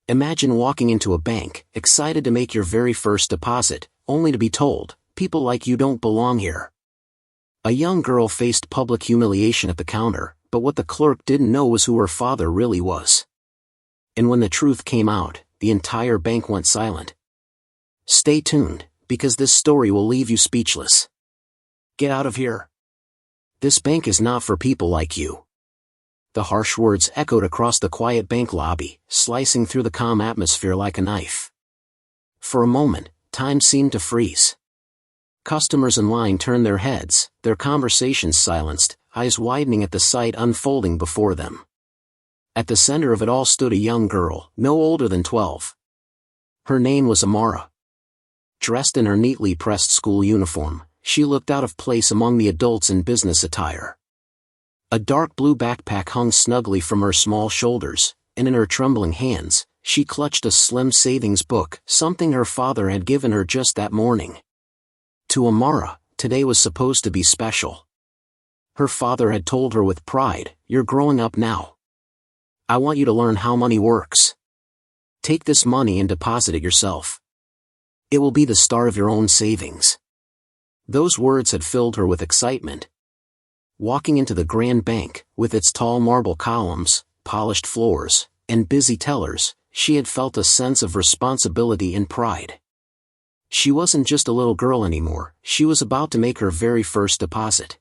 Imagine walking into a bank, excited to make your very first deposit, only to be told, people like you don't belong here. A young girl faced public humiliation at the counter, but what the clerk didn't know was who her father really was. And when the truth came out, the entire bank went silent. Stay tuned, because this story will leave you speechless. Get out of here. This bank is not for people like you. The harsh words echoed across the quiet bank lobby, slicing through the calm atmosphere like a knife. For a moment, time seemed to freeze. Customers in line turned their heads, their conversations silenced, eyes widening at the sight unfolding before them. At the center of it all stood a young girl, no older than 12. Her name was Amara. Dressed in her neatly pressed school uniform, she looked out of place among the adults in business attire. A dark blue backpack hung snugly from her small shoulders, and in her trembling hands, she clutched a slim savings book, something her father had given her just that morning. To Amara, today was supposed to be special. Her father had told her with pride, "You're growing up now. I want you to learn how money works. Take this money and deposit it yourself. It will be the start of your own savings." Those words had filled her with excitement. Walking into the grand bank, with its tall marble columns, polished floors, and busy tellers, she had felt a sense of responsibility and pride. She wasn't just a little girl anymore, she was about to make her very first deposit.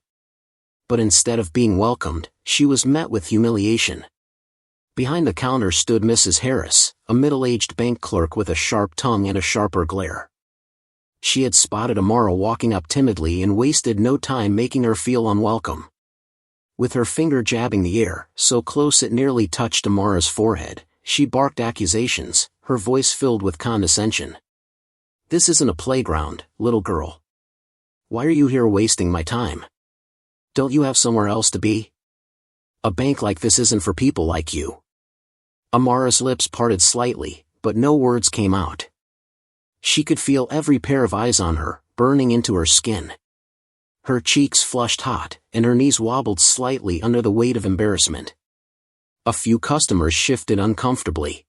But instead of being welcomed, she was met with humiliation. Behind the counter stood Mrs. Harris, a middle-aged bank clerk with a sharp tongue and a sharper glare. She had spotted Amara walking up timidly and wasted no time making her feel unwelcome. With her finger jabbing the air, so close it nearly touched Amara's forehead, she barked accusations, her voice filled with condescension. "This isn't a playground, little girl. Why are you here wasting my time? Don't you have somewhere else to be? A bank like this isn't for people like you." Amara's lips parted slightly, but no words came out. She could feel every pair of eyes on her, burning into her skin. Her cheeks flushed hot, and her knees wobbled slightly under the weight of embarrassment. A few customers shifted uncomfortably.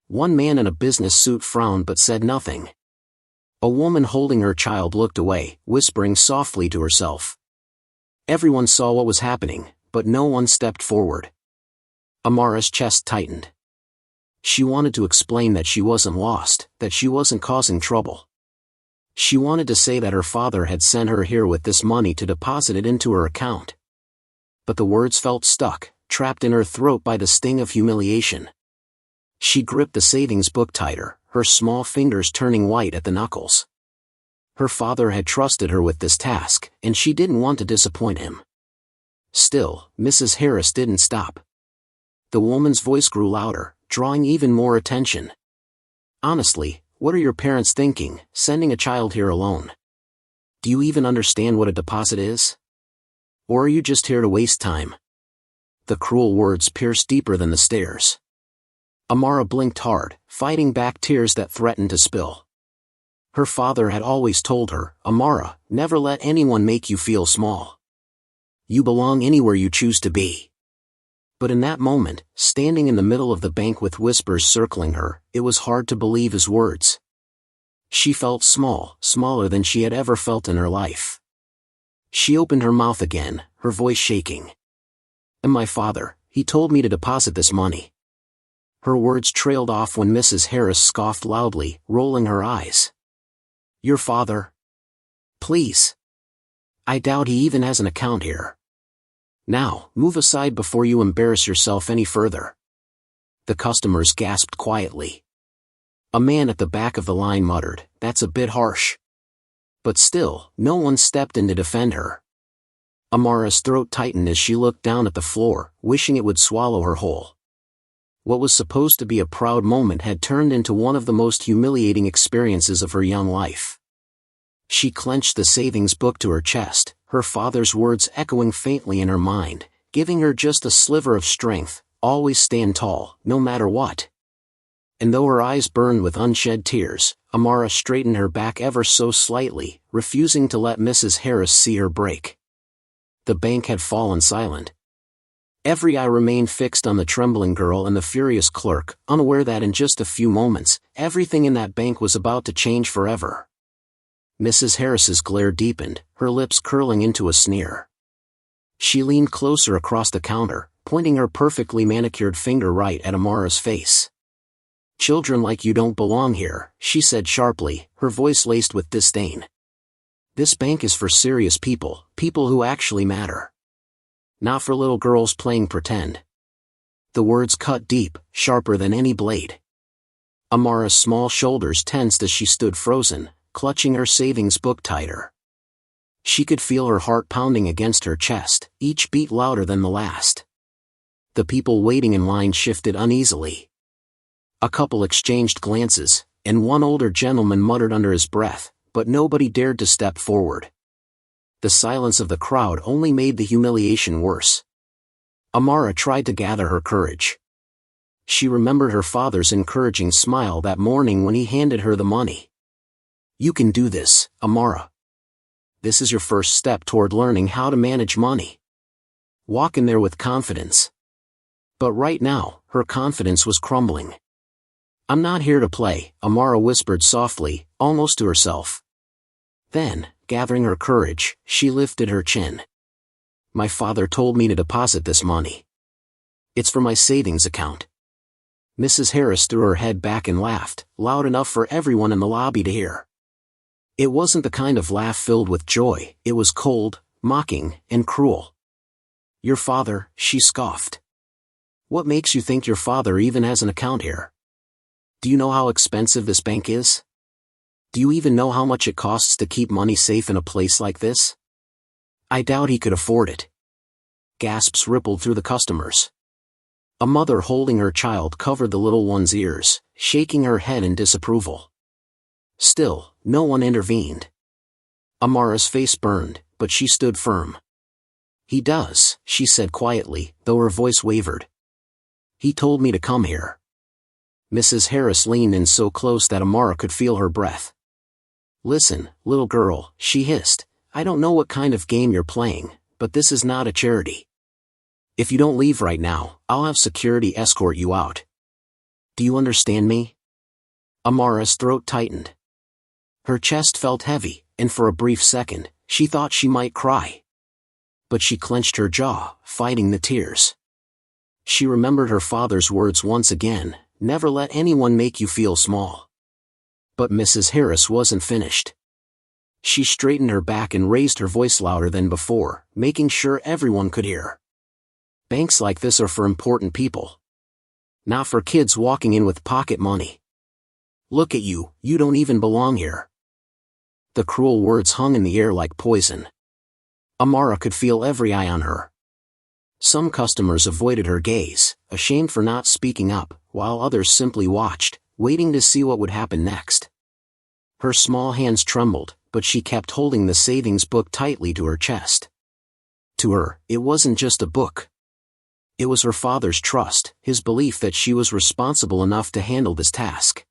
One man in a business suit frowned but said nothing. A woman holding her child looked away, whispering softly to herself. Everyone saw what was happening, but no one stepped forward. Amara's chest tightened. She wanted to explain that she wasn't lost, that she wasn't causing trouble. She wanted to say that her father had sent her here with this money to deposit it into her account. But the words felt stuck, trapped in her throat by the sting of humiliation. She gripped the savings book tighter, her small fingers turning white at the knuckles. Her father had trusted her with this task, and she didn't want to disappoint him. Still, Mrs. Harris didn't stop. The woman's voice grew louder, drawing even more attention. "Honestly, what are your parents thinking, sending a child here alone? Do you even understand what a deposit is? Or are you just here to waste time?" The cruel words pierced deeper than the stares. Amara blinked hard, fighting back tears that threatened to spill. Her father had always told her, "Amara, never let anyone make you feel small. You belong anywhere you choose to be." But in that moment, standing in the middle of the bank with whispers circling her, it was hard to believe his words. She felt small, smaller than she had ever felt in her life. She opened her mouth again, her voice shaking. "And my father, he told me to deposit this money." Her words trailed off when Mrs. Harris scoffed loudly, rolling her eyes. "Your father? Please. I doubt he even has an account here. Now, move aside before you embarrass yourself any further." The customers gasped quietly. A man at the back of the line muttered, "That's a bit harsh." But still, no one stepped in to defend her. Amara's throat tightened as she looked down at the floor, wishing it would swallow her whole. What was supposed to be a proud moment had turned into one of the most humiliating experiences of her young life. She clenched the savings book to her chest, her father's words echoing faintly in her mind, giving her just a sliver of strength, "Always stand tall, no matter what." And though her eyes burned with unshed tears, Amara straightened her back ever so slightly, refusing to let Mrs. Harris see her break. The bank had fallen silent. Every eye remained fixed on the trembling girl and the furious clerk, unaware that in just a few moments, everything in that bank was about to change forever. Mrs. Harris's glare deepened, her lips curling into a sneer. She leaned closer across the counter, pointing her perfectly manicured finger right at Amara's face. "Children like you don't belong here," she said sharply, her voice laced with disdain. "This bank is for serious people, people who actually matter. Not for little girls playing pretend." The words cut deep, sharper than any blade. Amara's small shoulders tensed as she stood frozen, clutching her savings book tighter. She could feel her heart pounding against her chest, each beat louder than the last. The people waiting in line shifted uneasily. A couple exchanged glances, and one older gentleman muttered under his breath, but nobody dared to step forward. The silence of the crowd only made the humiliation worse. Amara tried to gather her courage. She remembered her father's encouraging smile that morning when he handed her the money. "You can do this, Amara. This is your first step toward learning how to manage money. Walk in there with confidence." But right now, her confidence was crumbling. "I'm not here to play," Amara whispered softly, almost to herself. Then, gathering her courage, she lifted her chin. "My father told me to deposit this money. It's for my savings account." Mrs. Harris threw her head back and laughed, loud enough for everyone in the lobby to hear. It wasn't the kind of laugh filled with joy, it was cold, mocking, and cruel. "Your father," she scoffed. "What makes you think your father even has an account here? Do you know how expensive this bank is? Do you even know how much it costs to keep money safe in a place like this? I doubt he could afford it." Gasps rippled through the customers. A mother holding her child covered the little one's ears, shaking her head in disapproval. Still, no one intervened. Amara's face burned, but she stood firm. "He does," she said quietly, though her voice wavered. "He told me to come here." Mrs. Harris leaned in so close that Amara could feel her breath. "Listen, little girl," she hissed, "I don't know what kind of game you're playing, but this is not a charity. If you don't leave right now, I'll have security escort you out. Do you understand me?" Amara's throat tightened. Her chest felt heavy, and for a brief second, she thought she might cry. But she clenched her jaw, fighting the tears. She remembered her father's words once again, "Never let anyone make you feel small." But Mrs. Harris wasn't finished. She straightened her back and raised her voice louder than before, making sure everyone could hear. "Banks like this are for important people. Not for kids walking in with pocket money. Look at you, you don't even belong here." The cruel words hung in the air like poison. Amara could feel every eye on her. Some customers avoided her gaze, ashamed for not speaking up, while others simply watched, waiting to see what would happen next. Her small hands trembled, but she kept holding the savings book tightly to her chest. To her, it wasn't just a book. It was her father's trust, his belief that she was responsible enough to handle this task.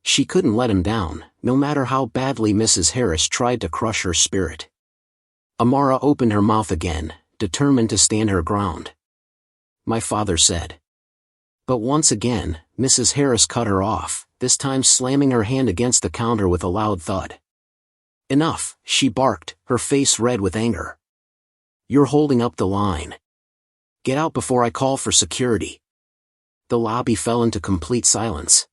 She couldn't let him down, no matter how badly Mrs. Harris tried to crush her spirit. Amara opened her mouth again, determined to stand her ground. "My father said." But once again, Mrs. Harris cut her off, this time slamming her hand against the counter with a loud thud. "Enough," she barked, her face red with anger. "You're holding up the line. Get out before I call for security." The lobby fell into complete silence.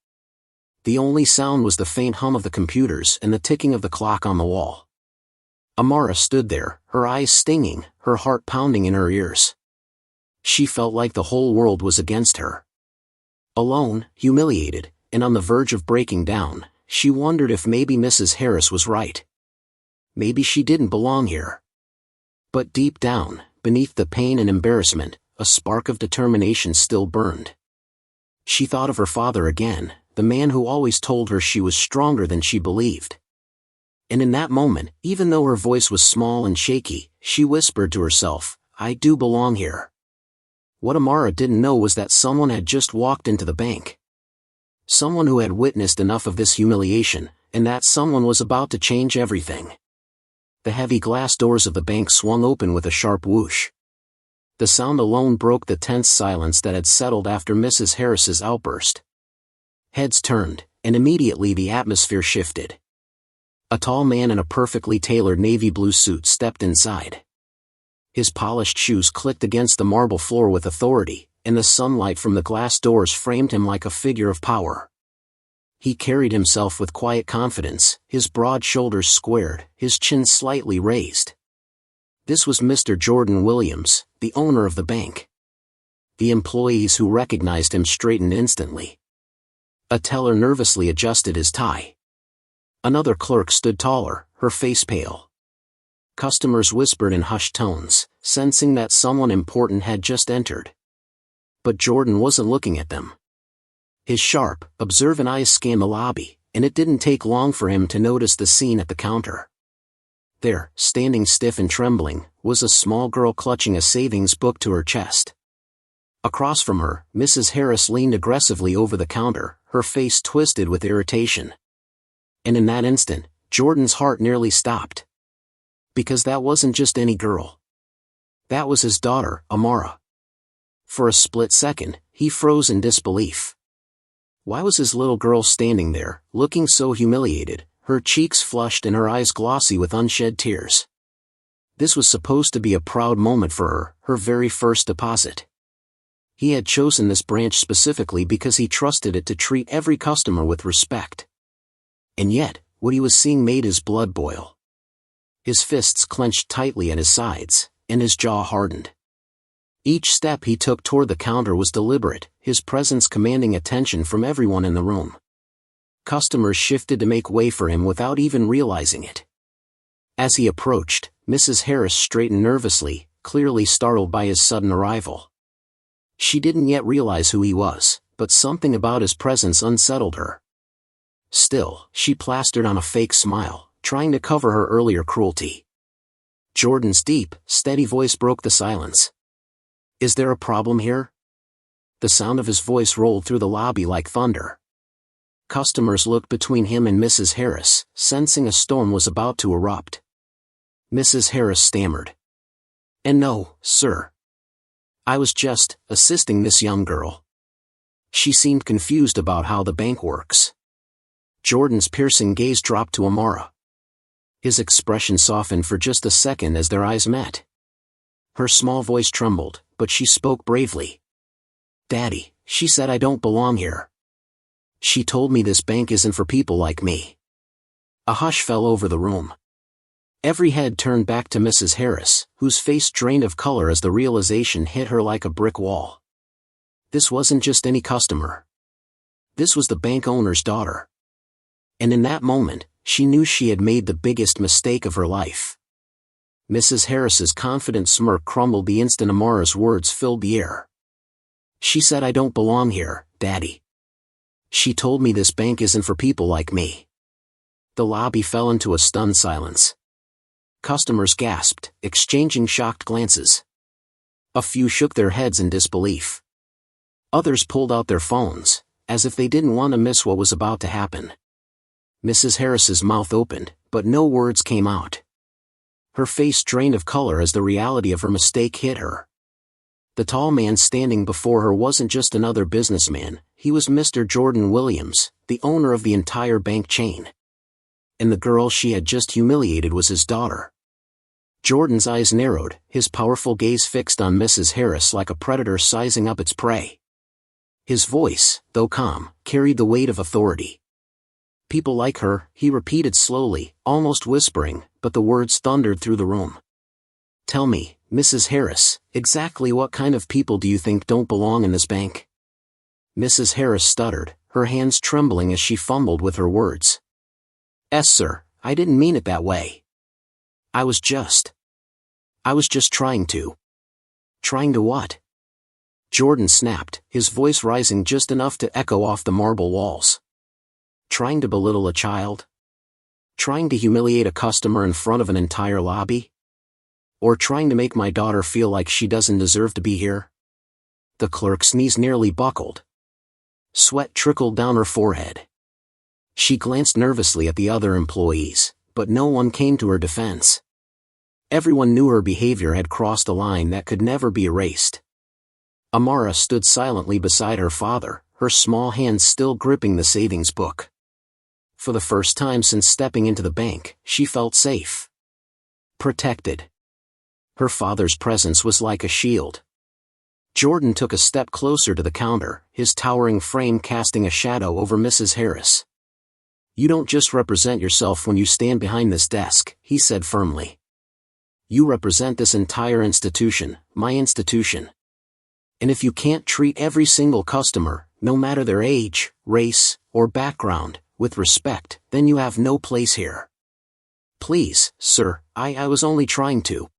The only sound was the faint hum of the computers and the ticking of the clock on the wall. Amara stood there, her eyes stinging, her heart pounding in her ears. She felt like the whole world was against her. Alone, humiliated, and on the verge of breaking down, she wondered if maybe Mrs. Harris was right. Maybe she didn't belong here. But deep down, beneath the pain and embarrassment, a spark of determination still burned. She thought of her father again, the man who always told her she was stronger than she believed. And in that moment, even though her voice was small and shaky, she whispered to herself, "I do belong here." What Amara didn't know was that someone had just walked into the bank. Someone who had witnessed enough of this humiliation, and that someone was about to change everything. The heavy glass doors of the bank swung open with a sharp whoosh. The sound alone broke the tense silence that had settled after Mrs. Harris's outburst. Heads turned, and immediately the atmosphere shifted. A tall man in a perfectly tailored navy blue suit stepped inside. His polished shoes clicked against the marble floor with authority, and the sunlight from the glass doors framed him like a figure of power. He carried himself with quiet confidence, his broad shoulders squared, his chin slightly raised. This was Mr. Jordan Williams, the owner of the bank. The employees who recognized him straightened instantly. A teller nervously adjusted his tie. Another clerk stood taller, her face pale. Customers whispered in hushed tones, sensing that someone important had just entered. But Jordan wasn't looking at them. His sharp, observant eyes scanned the lobby, and it didn't take long for him to notice the scene at the counter. There, standing stiff and trembling, was a small girl clutching a savings book to her chest. Across from her, Mrs. Harris leaned aggressively over the counter, her face twisted with irritation. And in that instant, Jordan's heart nearly stopped. Because that wasn't just any girl. That was his daughter, Amara. For a split second, he froze in disbelief. Why was his little girl standing there, looking so humiliated, her cheeks flushed and her eyes glossy with unshed tears? This was supposed to be a proud moment for her, her very first deposit. He had chosen this branch specifically because he trusted it to treat every customer with respect. And yet, what he was seeing made his blood boil. His fists clenched tightly at his sides, and his jaw hardened. Each step he took toward the counter was deliberate, his presence commanding attention from everyone in the room. Customers shifted to make way for him without even realizing it. As he approached, Mrs. Harris straightened nervously, clearly startled by his sudden arrival. She didn't yet realize who he was, but something about his presence unsettled her. Still, she plastered on a fake smile, trying to cover her earlier cruelty. Jordan's deep, steady voice broke the silence. "Is there a problem here?" The sound of his voice rolled through the lobby like thunder. Customers looked between him and Mrs. Harris, sensing a storm was about to erupt. Mrs. Harris stammered. "And no, sir. I was just assisting this young girl." She seemed confused about how the bank works. Jordan's piercing gaze dropped to Amara. His expression softened for just a second as their eyes met. Her small voice trembled, but she spoke bravely. "Daddy," she said, "I don't belong here. She told me this bank isn't for people like me." A hush fell over the room. Every head turned back to Mrs. Harris, whose face drained of color as the realization hit her like a brick wall. This wasn't just any customer. This was the bank owner's daughter. And in that moment, she knew she had made the biggest mistake of her life. Mrs. Harris's confident smirk crumbled the instant Amara's words filled the air. "She said I don't belong here, Daddy. She told me this bank isn't for people like me." The lobby fell into a stunned silence. Customers gasped, exchanging shocked glances. A few shook their heads in disbelief. Others pulled out their phones, as if they didn't want to miss what was about to happen. Mrs. Harris's mouth opened, but no words came out. Her face drained of color as the reality of her mistake hit her. The tall man standing before her wasn't just another businessman, he was Mr. Jordan Williams, the owner of the entire bank chain. And the girl she had just humiliated was his daughter. Jordan's eyes narrowed, his powerful gaze fixed on Mrs. Harris like a predator sizing up its prey. His voice, though calm, carried the weight of authority. "People like her," he repeated slowly, almost whispering, but the words thundered through the room. "Tell me, Mrs. Harris, exactly what kind of people do you think don't belong in this bank?" Mrs. Harris stuttered, her hands trembling as she fumbled with her words. "Yes, sir, I didn't mean it that way. I was just trying to." "Trying to what?" Jordan snapped, his voice rising just enough to echo off the marble walls. "Trying to belittle a child? Trying to humiliate a customer in front of an entire lobby? Or trying to make my daughter feel like she doesn't deserve to be here?" The clerk's knees nearly buckled. Sweat trickled down her forehead. She glanced nervously at the other employees, but no one came to her defense. Everyone knew her behavior had crossed a line that could never be erased. Amara stood silently beside her father, her small hands still gripping the savings book. For the first time since stepping into the bank, she felt safe. Protected. Her father's presence was like a shield. Jordan took a step closer to the counter, his towering frame casting a shadow over Mrs. Harris. "You don't just represent yourself when you stand behind this desk," he said firmly. "You represent this entire institution, my institution. And if you can't treat every single customer, no matter their age, race, or background, with respect, then you have no place here." "Please, sir, I was only trying to."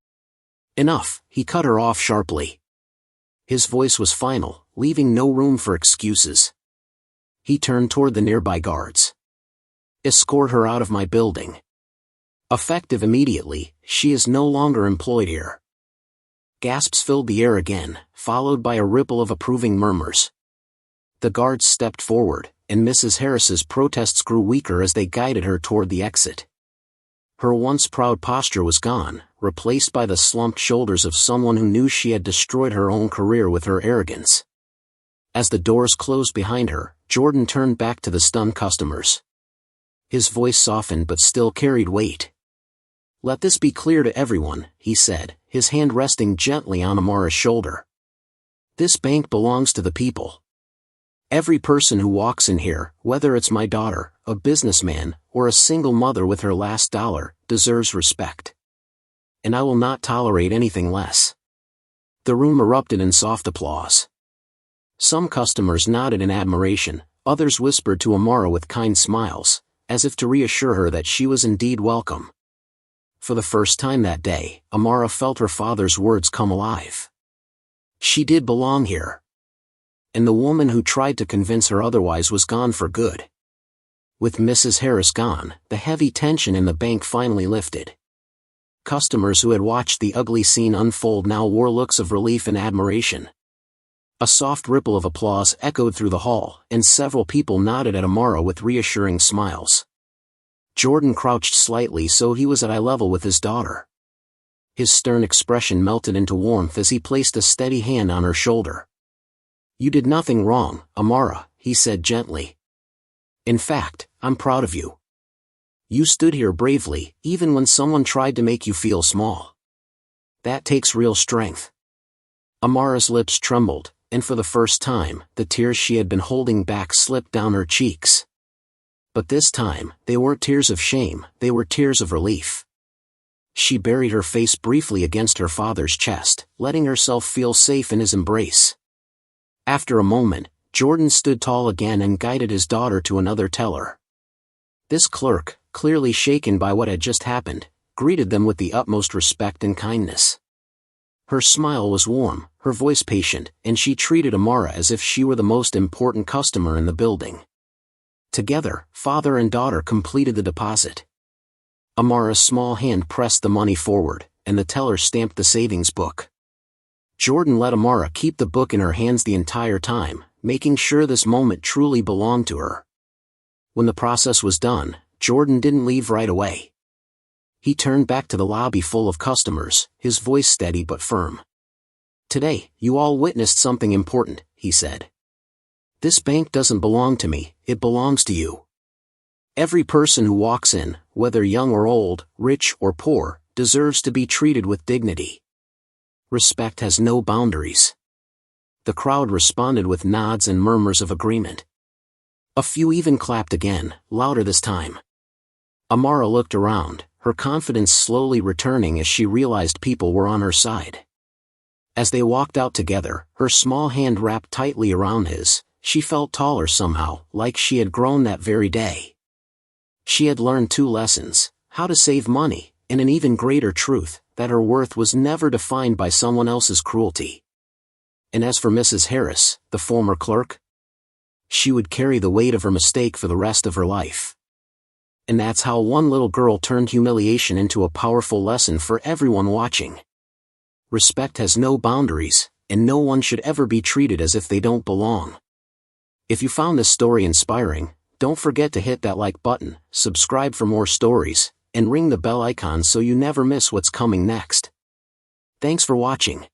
"Enough," he cut her off sharply. His voice was final, leaving no room for excuses. He turned toward the nearby guards. "Escort her out of my building. Effective immediately, she is no longer employed here." Gasps filled the air again, followed by a ripple of approving murmurs. The guards stepped forward, and Mrs. Harris's protests grew weaker as they guided her toward the exit. Her once proud posture was gone, replaced by the slumped shoulders of someone who knew she had destroyed her own career with her arrogance. As the doors closed behind her, Jordan turned back to the stunned customers. His voice softened but still carried weight. "Let this be clear to everyone," he said, his hand resting gently on Amara's shoulder. "This bank belongs to the people. Every person who walks in here, whether it's my daughter, a businessman, or a single mother with her last dollar, deserves respect. And I will not tolerate anything less." The room erupted in soft applause. Some customers nodded in admiration, others whispered to Amara with kind smiles, as if to reassure her that she was indeed welcome. For the first time that day, Amara felt her father's words come alive. She did belong here. And the woman who tried to convince her otherwise was gone for good. With Mrs. Harris gone, the heavy tension in the bank finally lifted. Customers who had watched the ugly scene unfold now wore looks of relief and admiration. A soft ripple of applause echoed through the hall, and several people nodded at Amara with reassuring smiles. Jordan crouched slightly so he was at eye level with his daughter. His stern expression melted into warmth as he placed a steady hand on her shoulder. "You did nothing wrong, Amara," he said gently. "In fact, I'm proud of you. You stood here bravely, even when someone tried to make you feel small. That takes real strength." Amara's lips trembled, and for the first time, the tears she had been holding back slipped down her cheeks. But this time, they weren't tears of shame, they were tears of relief. She buried her face briefly against her father's chest, letting herself feel safe in his embrace. After a moment, Jordan stood tall again and guided his daughter to another teller. This clerk, clearly shaken by what had just happened, greeted them with the utmost respect and kindness. Her smile was warm, her voice patient, and she treated Amara as if she were the most important customer in the building. Together, father and daughter completed the deposit. Amara's small hand pressed the money forward, and the teller stamped the savings book. Jordan let Amara keep the book in her hands the entire time, making sure this moment truly belonged to her. When the process was done, Jordan didn't leave right away. He turned back to the lobby full of customers, his voice steady but firm. "Today, you all witnessed something important," he said. "This bank doesn't belong to me, it belongs to you. Every person who walks in, whether young or old, rich or poor, deserves to be treated with dignity. Respect has no boundaries." The crowd responded with nods and murmurs of agreement. A few even clapped again, louder this time. Amara looked around, her confidence slowly returning as she realized people were on her side. As they walked out together, her small hand wrapped tightly around his, she felt taller somehow, like she had grown that very day. She had learned 2 lessons, how to save money, and an even greater truth, that her worth was never defined by someone else's cruelty. And as for Mrs. Harris, the former clerk, she would carry the weight of her mistake for the rest of her life. And that's how one little girl turned humiliation into a powerful lesson for everyone watching. Respect has no boundaries, and no one should ever be treated as if they don't belong. If you found this story inspiring, don't forget to hit that like button, subscribe for more stories, and ring the bell icon so you never miss what's coming next. Thanks for watching.